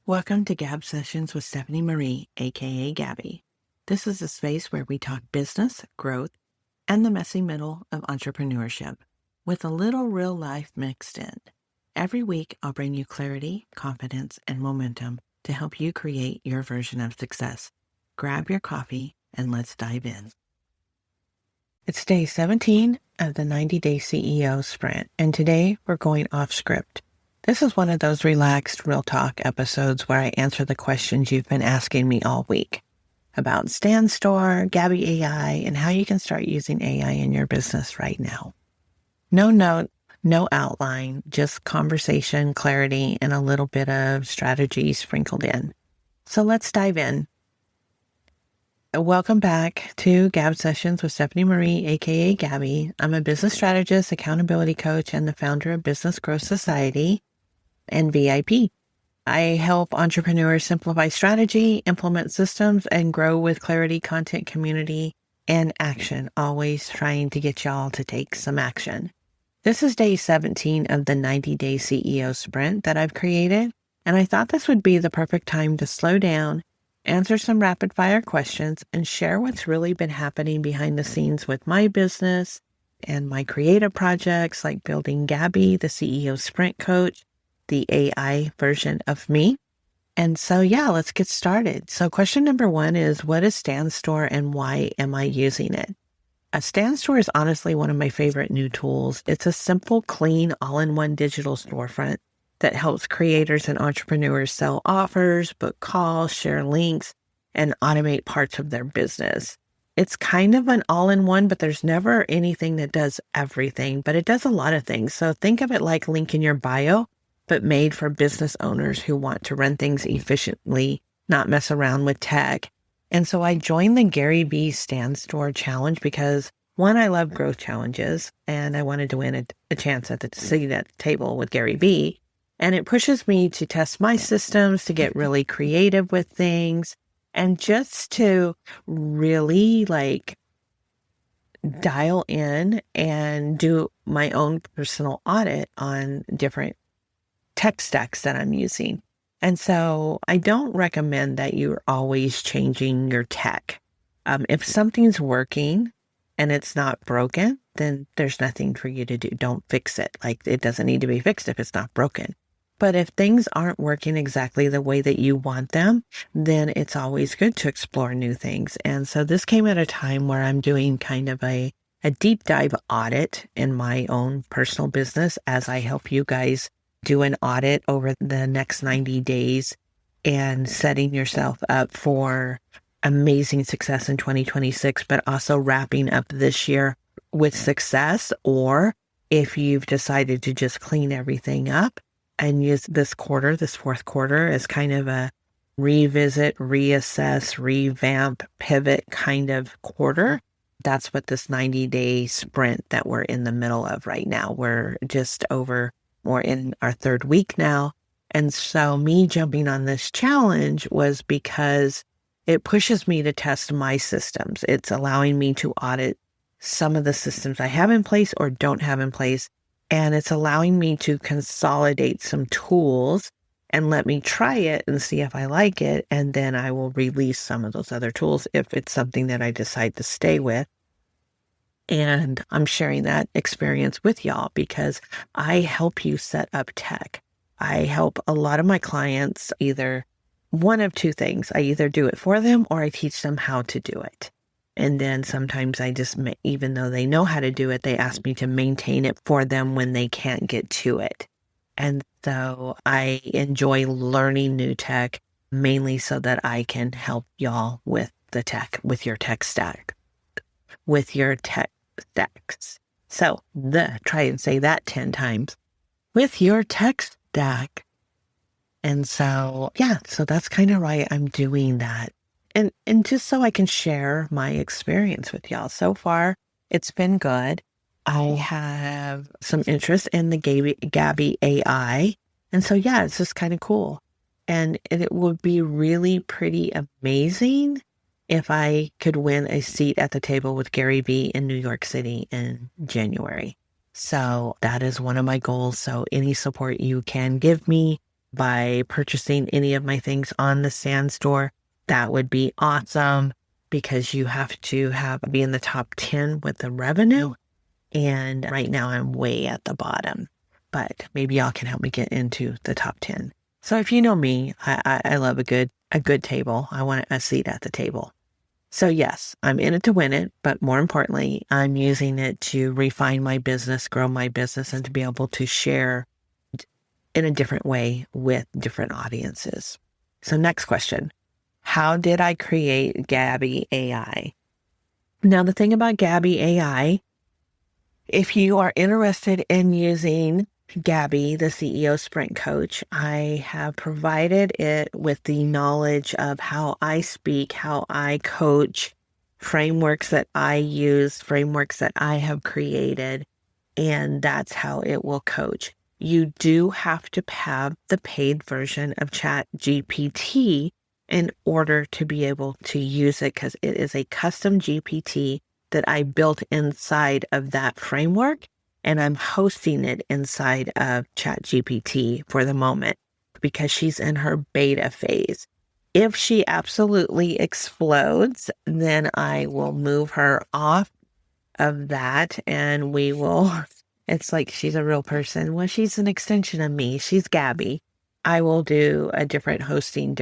Welcome to Gab Sessions with Stephanie Marie, aka Gabbie. This is a space where we talk business, growth, and the messy middle of entrepreneurship, with a little real life mixed in. Every week, I'll bring you clarity, confidence, and momentum to help you create your version of success. Grab your coffee and let's dive in. It's day 17 of the 90-day CEO sprint, and today we're going off script. This is one of those relaxed, real talk episodes where I answer the questions you've been asking me all week about Stan Store, Gabbie AI, and how you can start using AI in your business right now. No note, no outline, just conversation, clarity, and a little bit of strategy sprinkled in. So let's dive in. Welcome back to Gab Sessions with Stephanie Marie, aka Gabbie. I'm a business strategist, accountability coach, and the founder of Business Growth Society and VIP. I help entrepreneurs simplify strategy, implement systems, and grow with clarity, content, community, and action, always trying to get y'all to take some action. This is day 17 of the 90-day CEO sprint that I've created, and I thought this would be the perfect time to slow down, answer some rapid-fire questions, and share what's really been happening behind the scenes with my business and my creative projects like building Gabbie, the CEO Sprint Coach, the AI version of me. And so, let's get started. So question number one is, what is Stan Store and why am I using it? A Stan Store is honestly one of my favorite new tools. It's a simple, clean, all-in-one digital storefront that helps creators and entrepreneurs sell offers, book calls, share links, and automate parts of their business. It's kind of an all-in-one, but there's never anything that does everything, but it does a lot of things. So think of it like link in your bio, but made for business owners who want to run things efficiently, not mess around with tech. And so I joined the Gary B Stan Store challenge because, one, I love growth challenges, and I wanted to win a chance at the seat at the table with Gary B. And it pushes me to test my systems, to get really creative with things, and just to really dial in and do my own personal audit on different tech stacks that I'm using. And so I don't recommend that you're always changing your tech. If something's working and it's not broken, then there's nothing for you to do. Don't fix it. It doesn't need to be fixed if it's not broken. But if things aren't working exactly the way that you want them, then it's always good to explore new things. And so this came at a time where I'm doing kind of a deep dive audit in my own personal business as I help you guys do an audit over the next 90 days and setting yourself up for amazing success in 2026, but also wrapping up this year with success. Or if you've decided to just clean everything up and use this fourth quarter, as kind of a revisit, reassess, revamp, pivot kind of quarter, that's what this 90-day sprint that we're in the middle of right now. We're in our third week now. And so me jumping on this challenge was because it pushes me to test my systems. It's allowing me to audit some of the systems I have in place or don't have in place. And it's allowing me to consolidate some tools and let me try it and see if I like it. And then I will release some of those other tools if it's something that I decide to stay with. And I'm sharing that experience with y'all because I help you set up tech. I help a lot of my clients either one of two things. I either do it for them or I teach them how to do it. And then sometimes I just, even though they know how to do it, they ask me to maintain it for them when they can't get to it. And so I enjoy learning new tech mainly so that I can help y'all with the tech, with your tech stack, with your tech stacks. So try and say that 10 times. With your tech stack. And so, so that's kind of why I'm doing that. And just so I can share my experience with y'all. So far, it's been good. I have some interest in the Gabbie AI. And so, it's just kind of cool. And it would be really pretty amazing if I could win a seat at the table with Gary B in New York City in January. So that is one of my goals. So any support you can give me by purchasing any of my things on the Sand Store, that would be awesome because you have to be in the top 10 with the revenue. And right now I'm way at the bottom, but maybe y'all can help me get into the top 10. So if you know me, I love a good table. I want a seat at the table. So yes, I'm in it to win it, but more importantly, I'm using it to refine my business, grow my business, and to be able to share in a different way with different audiences. So next question, how did I create Gabbie AI? Now, the thing about Gabbie AI, if you are interested in using Gabbie, the CEO Sprint Coach, I have provided it with the knowledge of how I speak, how I coach, frameworks that I use, frameworks that I have created, and that's how it will coach. You do have to have the paid version of ChatGPT in order to be able to use it because it is a custom GPT that I built inside of that framework, and I'm hosting it inside of ChatGPT for the moment because she's in her beta phase. If she absolutely explodes, then I will move her off of that and we will, it's like she's a real person. Well, she's an extension of me. She's Gabbie. I will do a different hosting,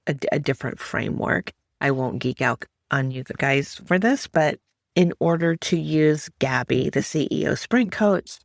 a different framework. I won't geek out on you guys for this, but in order to use Gabbie, the CEO Sprint Coach,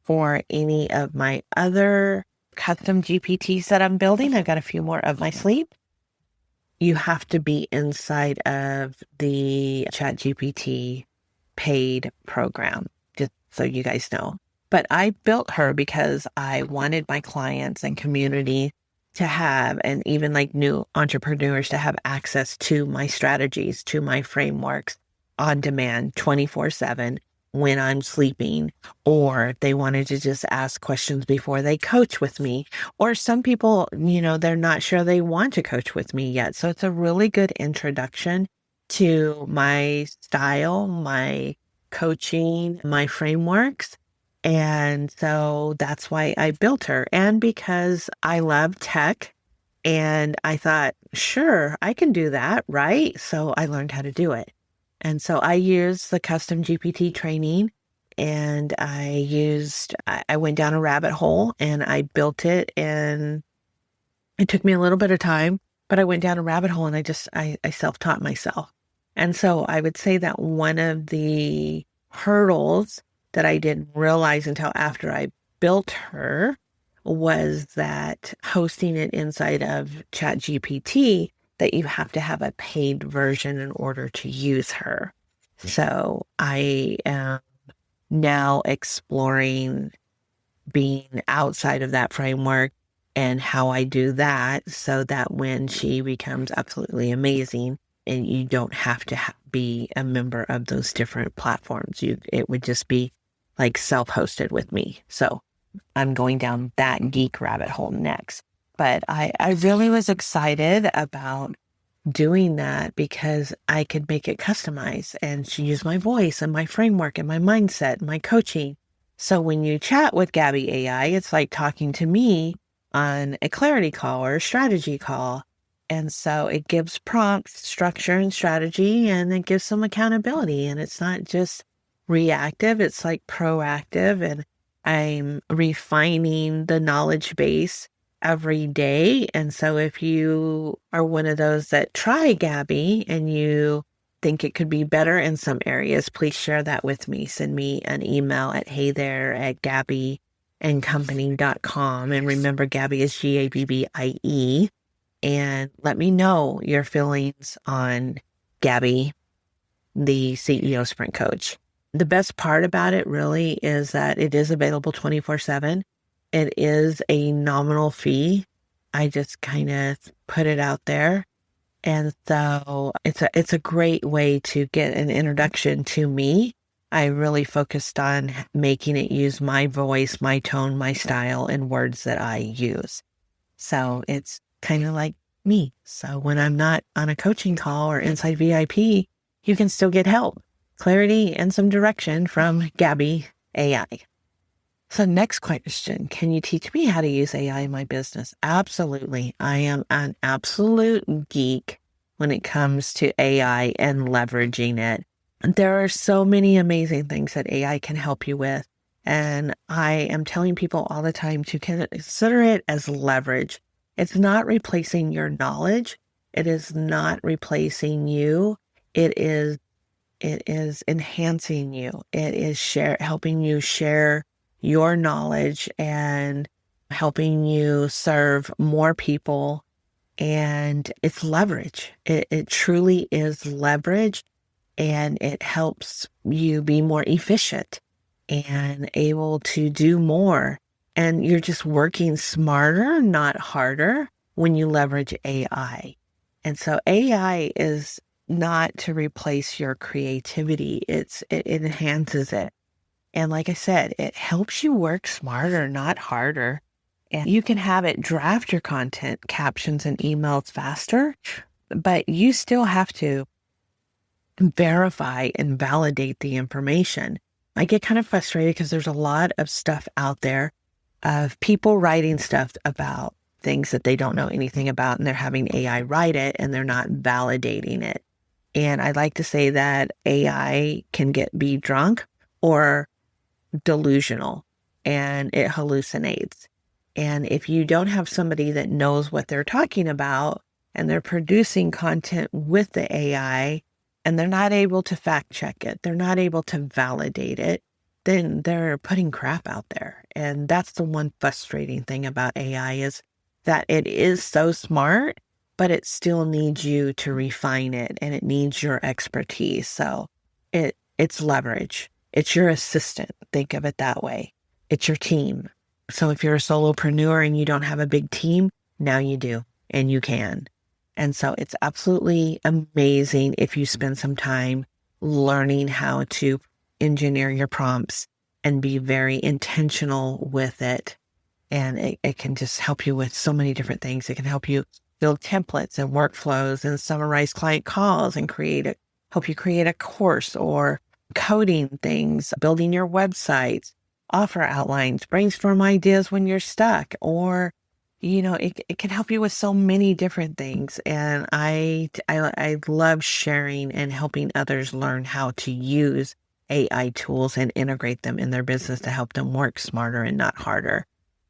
for any of my other custom GPTs that I'm building, I've got a few more up my sleeve. You have to be inside of the ChatGPT paid program, just so you guys know. But I built her because I wanted my clients and community to have, and even like new entrepreneurs to have access to my strategies, to my frameworks on demand 24/7 when I'm sleeping, or if they wanted to just ask questions before they coach with me, or some people, they're not sure they want to coach with me yet. So it's a really good introduction to my style, my coaching, my frameworks. And so that's why I built her. And because I love tech and I thought, sure, I can do that, right? So I learned how to do it. And so I used the custom GPT training and I went down a rabbit hole and I built it, and it took me a little bit of time, but I went down a rabbit hole and I self-taught myself. And so I would say that one of the hurdles that I didn't realize until after I built her was that hosting it inside of ChatGPT, that you have to have a paid version in order to use her. So I am now exploring being outside of that framework and how I do that so that when she becomes absolutely amazing, and you don't have to be a member of those different platforms, it would just be like self-hosted with me. So I'm going down that geek rabbit hole next. But I really was excited about doing that because I could make it customized and use my voice and my framework and my mindset and my coaching. So when you chat with Gabbie AI, it's like talking to me on a clarity call or a strategy call. And so it gives prompts, structure, and strategy, and it gives some accountability. And it's not just reactive, it's like proactive. And I'm refining the knowledge base every day. And so if you are one of those that try Gabbie and you think it could be better in some areas, please share that with me. Send me an email at heythere@gabbieandcompany.com. And remember, Gabbie is Gabbie. And let me know your feelings on Gabbie, the CEO Sprint Coach. The best part about it really is that it is available 24/7. It is a nominal fee. I just kind of put it out there. And so it's a great way to get an introduction to me. I really focused on making it use my voice, my tone, my style, and words that I use. So it's kind of like me. So when I'm not on a coaching call or inside VIP, you can still get help, clarity, and some direction from Gabbie AI. So next question, can you teach me how to use AI in my business? Absolutely. I am an absolute geek when it comes to AI and leveraging it. There are so many amazing things that AI can help you with. And I am telling people all the time to consider it as leverage. It's not replacing your knowledge. It is not replacing you. It is it is enhancing you. It is helping you share your knowledge and helping you serve more people. And it's leverage. It truly is leverage, and it helps you be more efficient and able to do more. And you're just working smarter, not harder, when you leverage AI. And so AI is not to replace your creativity. It enhances it. And like I said, it helps you work smarter, not harder. And you can have it draft your content, captions, and emails faster, but you still have to verify and validate the information. I get kind of frustrated because there's a lot of stuff out there of people writing stuff about things that they don't know anything about, and they're having AI write it and they're not validating it. And I like to say that AI can be drunk or delusional, and it hallucinates. And if you don't have somebody that knows what they're talking about and they're producing content with the AI and they're not able to fact check it, they're not able to validate it, then they're putting crap out there. And that's the one frustrating thing about AI, is that it is so smart, but it still needs you to refine it, and it needs your expertise. So it's leverage. It's your assistant. Think of it that way. It's your team. So if you're a solopreneur and you don't have a big team, now you do, and you can. And so it's absolutely amazing if you spend some time learning how to engineer your prompts and be very intentional with it. And it can just help you with so many different things. It can help you build templates and workflows and summarize client calls and help you create a course, or coding things, building your websites, offer outlines, brainstorm ideas when you're stuck, or, it can help you with so many different things. And I love sharing and helping others learn how to use AI tools and integrate them in their business to help them work smarter and not harder.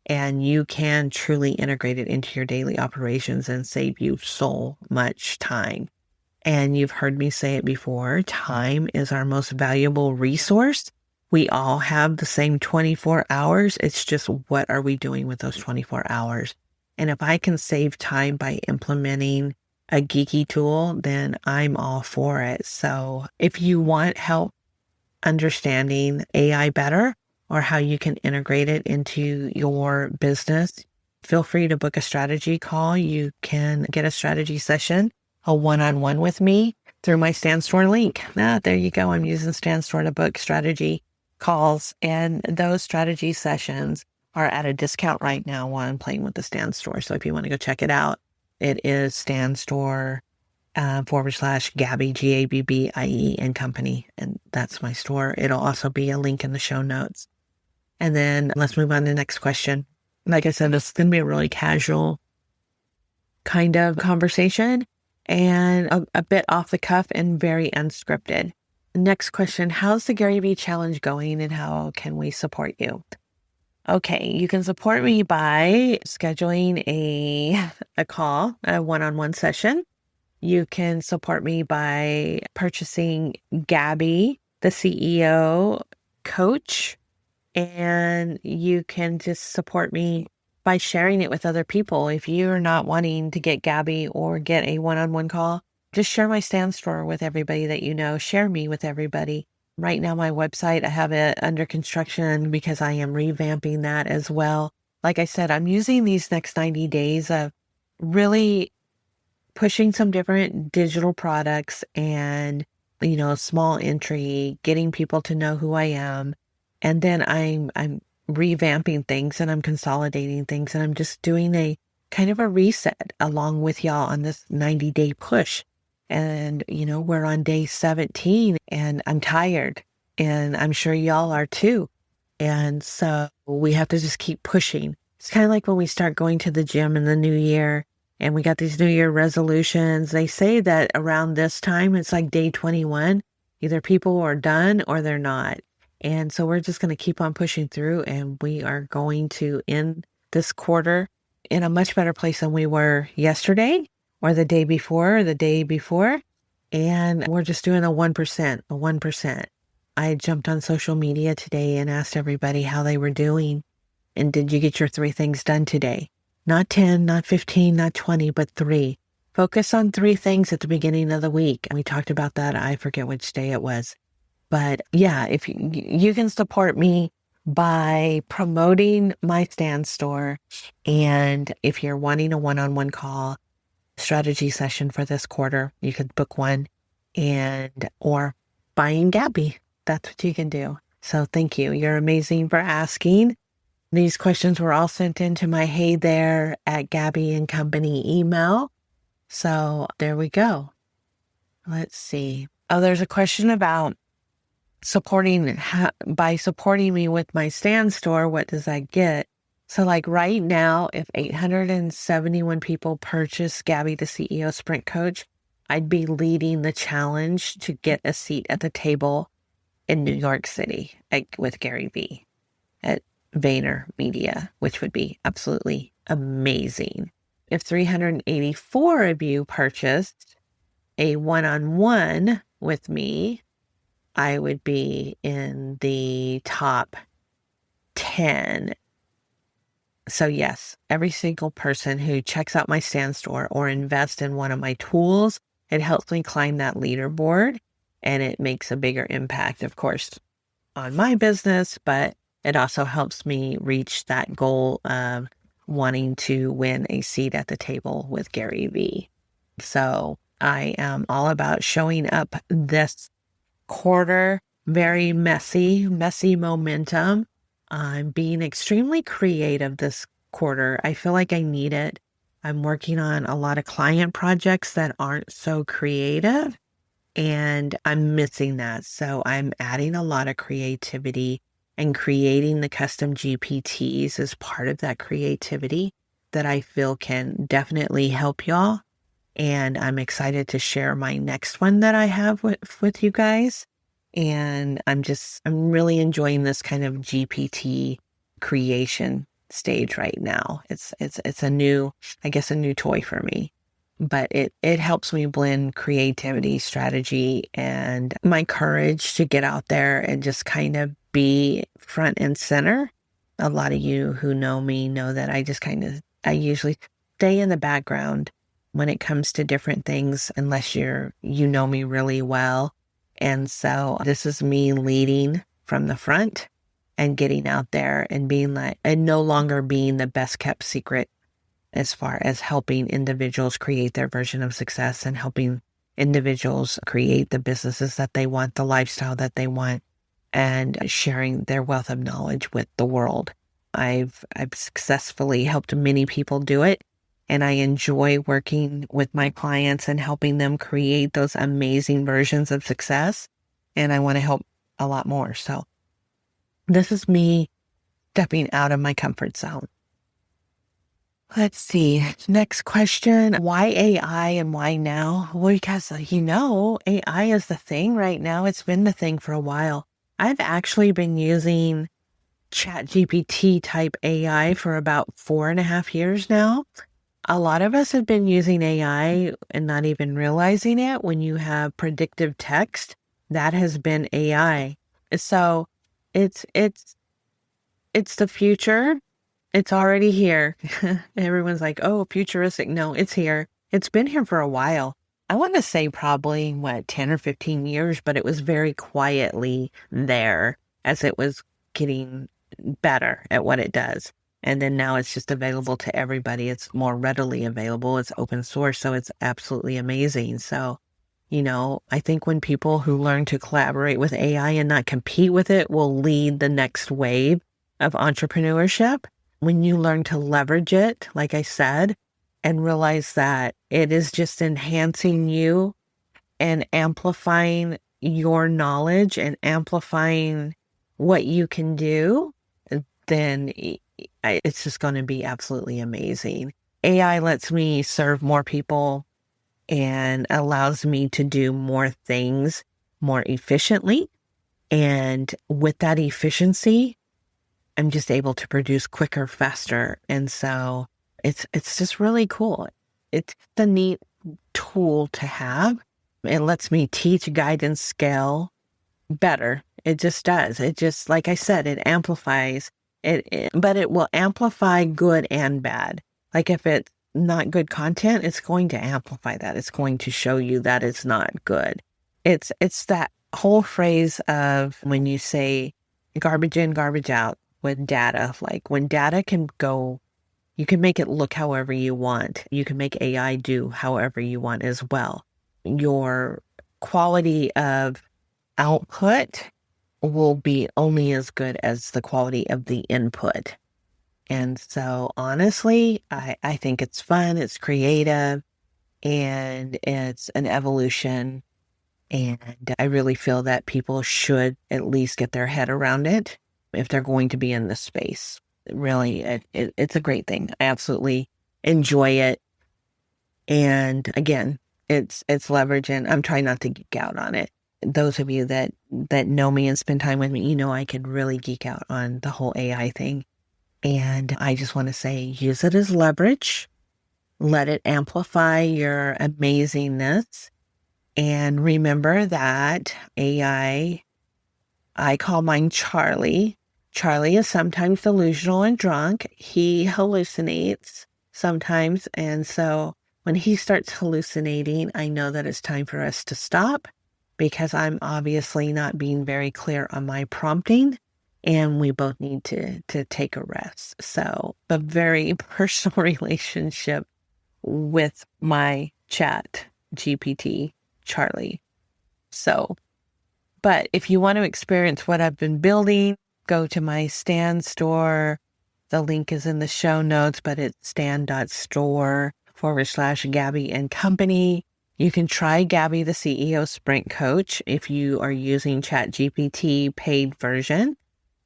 And you can truly integrate it into your daily operations and save you so much time. And you've heard me say it before, time is our most valuable resource. We all have the same 24 hours. It's just, what are we doing with those 24 hours? And if I can save time by implementing a geeky tool, then I'm all for it. So if you want help understanding AI better, or how you can integrate it into your business, feel free to book a strategy call. You can get a strategy session, a one-on-one with me, through my StanStore link. There you go. I'm using StanStore to book strategy calls, and those strategy sessions are at a discount right now while I'm playing with the StanStore. So if you want to go check it out, it is StanStore /Gabbie, Gabbie and company. And that's my store. It'll also be a link in the show notes. And then let's move on to the next question. Like I said, this is going to be a really casual kind of conversation, and a bit off the cuff and very unscripted. Next question, how's the Gary Vee challenge going, and how can we support you? Okay, you can support me by scheduling a call, a one-on-one session. You can support me by purchasing Gabbie, the CEO coach, and you can just support me by sharing it with other people. If you're not wanting to get Gabbie or get a one-on-one call, just share my StanStore with everybody that you know. Share me with everybody. Right now, my website, I have it under construction because I am revamping that as well. Like I said, I'm using these next 90 days of really pushing some different digital products and, small entry, getting people to know who I am. And then I'm revamping things, and I'm consolidating things, and I'm just doing a kind of a reset along with y'all on this 90-day push. And, we're on day 17, and I'm tired, and I'm sure y'all are too. And so we have to just keep pushing. It's kind of like when we start going to the gym in the new year and we got these New Year resolutions. They say that around this time, it's like day 21, either people are done or they're not. And so we're just going to keep on pushing through, and we are going to end this quarter in a much better place than we were yesterday or the day before or the day before. And we're just doing a 1%, a 1%. I jumped on social media today and asked everybody how they were doing. And did you get your 3 things done today? Not 10, not 15, not 20, but 3. Focus on 3 things at the beginning of the week. And we talked about that. I forget which day it was. But yeah, if you can support me by promoting my stand store. And if you're wanting a one-on-one call, strategy session for this quarter, you could book one, and or buying Gabbie. That's what you can do. So thank you. You're amazing for asking. These questions were all sent into my Hey There at Gabbie and Company email. So there we go. Let's see. Oh, there's a question about by supporting me with my stand store, what does that get? So like right now, if 871 people purchase Gabbie, the CEO Sprint Coach, I'd be leading the challenge to get a seat at the table in New York City with Gary Vee at Vayner Media, which would be absolutely amazing. If 384 of you purchased a one-on-one with me, I would be in the top 10. So yes, every single person who checks out my stand store or invests in one of my tools, it helps me climb that leaderboard, and it makes a bigger impact, of course, on my business, but it also helps me reach that goal of wanting to win a seat at the table with Gary Vee. So I am all about showing up this quarter, very messy momentum. I'm being extremely creative this quarter. I feel like I need it. I'm working on a lot of client projects that aren't so creative, and I'm missing that. So I'm adding a lot of creativity, and creating the custom GPTs is part of that creativity that I feel can definitely help y'all. And I'm excited to share my next one that I have with you guys. And I'm really enjoying this kind of GPT creation stage right now. It's a new toy for me, but it helps me blend creativity, strategy, and my courage to get out there and just kind of be front and center. A lot of you who know me know that I usually stay in the background when it comes to different things, unless you know me really well. And so this is me leading from the front and getting out there and and no longer being the best kept secret as far as helping individuals create their version of success and helping individuals create the businesses that they want, the lifestyle that they want, and sharing their wealth of knowledge with the world. I've successfully helped many people do it, and I enjoy working with my clients and helping them create those amazing versions of success. And I want to help a lot more. So this is me stepping out of my comfort zone. Let's see. Next question. Why AI and why now? Well, because, AI is the thing right now. It's been the thing for a while. I've actually been using ChatGPT type AI for about 4.5 years now. A lot of us have been using AI and not even realizing it. When you have predictive text, that has been AI. So it's the future. It's already here. Everyone's like, oh, futuristic. No, it's here. It's been here for a while. I want to say probably 10 or 15 years, but it was very quietly there as it was getting better at what it does. And then now it's just available to everybody. It's more readily available. It's open source. So it's absolutely amazing. So, I think when people who learn to collaborate with AI and not compete with it will lead the next wave of entrepreneurship. When you learn to leverage it, like I said, and realize that it is just enhancing you and amplifying your knowledge and amplifying what you can do, then it's just going to be absolutely amazing. AI lets me serve more people and allows me to do more things more efficiently. And with that efficiency, I'm just able to produce quicker, faster. And so it's just really cool. It's the neat tool to have. It lets me teach, guide, and scale better. It just does. It just, like I said, it amplifies but it will amplify good and bad. Like if it's not good content, it's going to amplify that. It's going to show you that it's not good. It's that whole phrase of when you say garbage in, garbage out with data, like when data can go, you can make it look however you want. You can make AI do however you want as well. Your quality of output will be only as good as the quality of the input. And so honestly, I think it's fun, it's creative, and it's an evolution. And I really feel that people should at least get their head around it if they're going to be in this space. Really, it's a great thing. I absolutely enjoy it. And again, it's leverage, and I'm trying not to geek out on it. Those of you that know me and spend time with me, you know I could really geek out on the whole AI thing. And I just want to say, use it as leverage. Let it amplify your amazingness. And remember that AI, I call mine Charlie. Charlie is sometimes delusional and drunk. He hallucinates sometimes. And so when he starts hallucinating, I know that it's time for us to stop because I'm obviously not being very clear on my prompting. And we both need to take a rest. So a very personal relationship with my chat GPT, Charlie. So, but if you want to experience what I've been building, go to my Stan store. The link is in the show notes, but it's stan.store/Gabbie and Company. You can try Gabbie, the CEO Sprint Coach, if you are using ChatGPT paid version.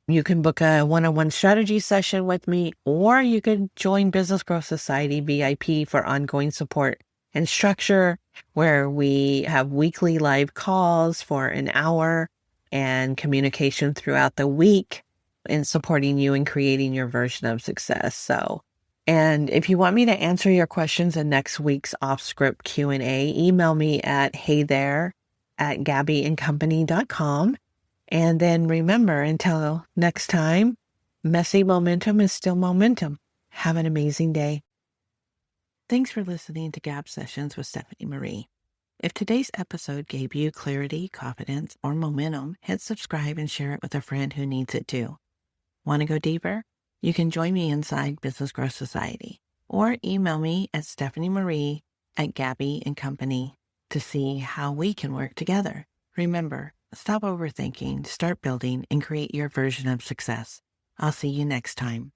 You can book a one-on-one strategy session with me, or you could join Business Growth Society VIP for ongoing support and structure, where we have weekly live calls for an hour and communication throughout the week in supporting you and creating your version of success. So, and if you want me to answer your questions in next week's off-script Q&A, email me at heythere@gabbieandcompany.com. And then remember, until next time, messy momentum is still momentum. Have an amazing day. Thanks for listening to Gab Sessions with Stephanie Marie. If today's episode gave you clarity, confidence, or momentum, hit subscribe and share it with a friend who needs it too. Want to go deeper? You can join me inside Business Growth Society, or email me at stephaniemarie@gabbieandcompany to see how we can work together. Remember, stop overthinking, start building, and create your version of success. I'll see you next time.